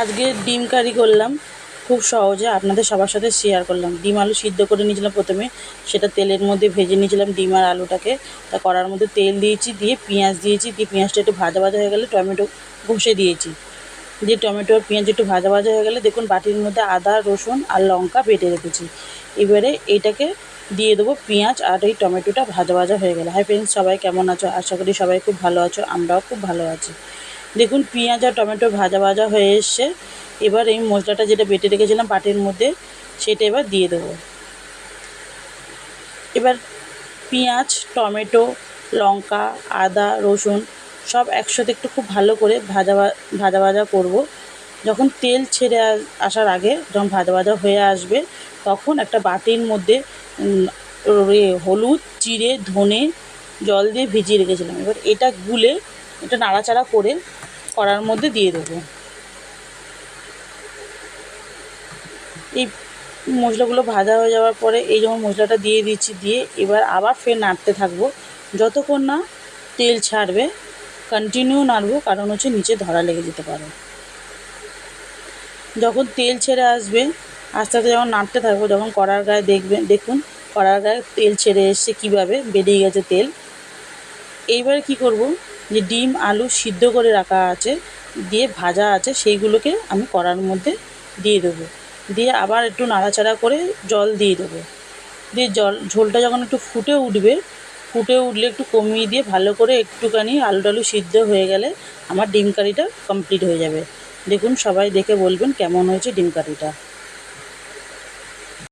আজকে ডিম কারি করলাম খুব সহজে, আপনাদের সবার সাথে শেয়ার করলাম। ডিম আলু সিদ্ধ করে নিয়েছিলাম প্রথমে, সেটা তেলের মধ্যে ভেজে নিয়েছিলাম ডিম আর আলুটাকে। তা কড়ার মধ্যে তেল দিয়েছি, দিয়ে পেঁয়াজ দিয়েছি, দিয়ে পেঁয়াজটা একটু ভাজা ভাজা হয়ে গেলে টমেটো ঘষে দিয়েছি। দিয়ে টমেটো আর পেঁয়াজ একটু ভাজা ভাজা হয়ে গেলে দেখুন বাটির মধ্যে আদা রসুন আর লঙ্কা বেটে রেখেছি। এবারে এইটাকে দিয়ে দেবো পেঁয়াজ আর এই টমেটোটা ভাজা ভাজা হয়ে গেলে। হাই ফ্রেন্ডস, সবাই কেমন আছো? আশা করি সবাই খুব ভালো আছো, আমরাও খুব ভালো আছি। দেখুন পেঁয়াজ আর টমেটো ভাজা ভাজা হয়ে এসছে। এবার এই মশলাটা যেটা বেটে রেখেছিলাম বাটির মধ্যে, সেটা এবার দিয়ে দেবো। এবার পেঁয়াজ টমেটো লঙ্কা আদা রসুন সব একসাথে একটু খুব ভালো করে ভাজা ভাজা করব। যখন তেল ছেড়ে আসার আগে, যখন ভাজা ভাজা হয়ে আসবে, তখন একটা বাটির মধ্যে হলুদ জিরে ধনে জল দিয়ে ভিজিয়ে রেখেছিলাম। এবার এটা গুলে এটা নাড়াচাড়া করে কড়ার মধ্যে দিয়ে দেবো। এই মশলাগুলো ভাজা হয়ে যাওয়ার পরে এই যখন মশলাটা দিয়ে দিচ্ছি, দিয়ে এবার আবার ফের নাড়তে থাকবো যতক্ষণ না তেল ছাড়বে। কন্টিনিউ নাড়বো, কারণ হচ্ছে নিচে ধরা লেগে যেতে পারে। যখন তেল ছেড়ে আসবে আস্তে আস্তে যখন নাড়তে থাকবো, যখন কড়ার গায়ে দেখুন কড়ার গায়ে তেল ছেড়ে এসছে, কীভাবে বেরিয়ে গেছে তেল। এইবারে কি করব, যে ডিম আলু সিদ্ধ করে রাখা আছে দিয়ে ভাজা আছে, সেইগুলোকে আমি কড়ার মধ্যে দিয়ে দেবো। দিয়ে আবার একটু নাড়াচাড়া করে জল দিয়ে দেবো। দিয়ে ঝোলটা যখন একটু ফুটে উঠলে একটু কমিয়ে দিয়ে ভালো করে একটুখানি আলু টালু সিদ্ধ হয়ে গেলে আমার ডিম কারিটা কমপ্লিট হয়ে যাবে। দেখুন সবাই দেখে বলবেন কেমন হয়েছে ডিম কারিটা।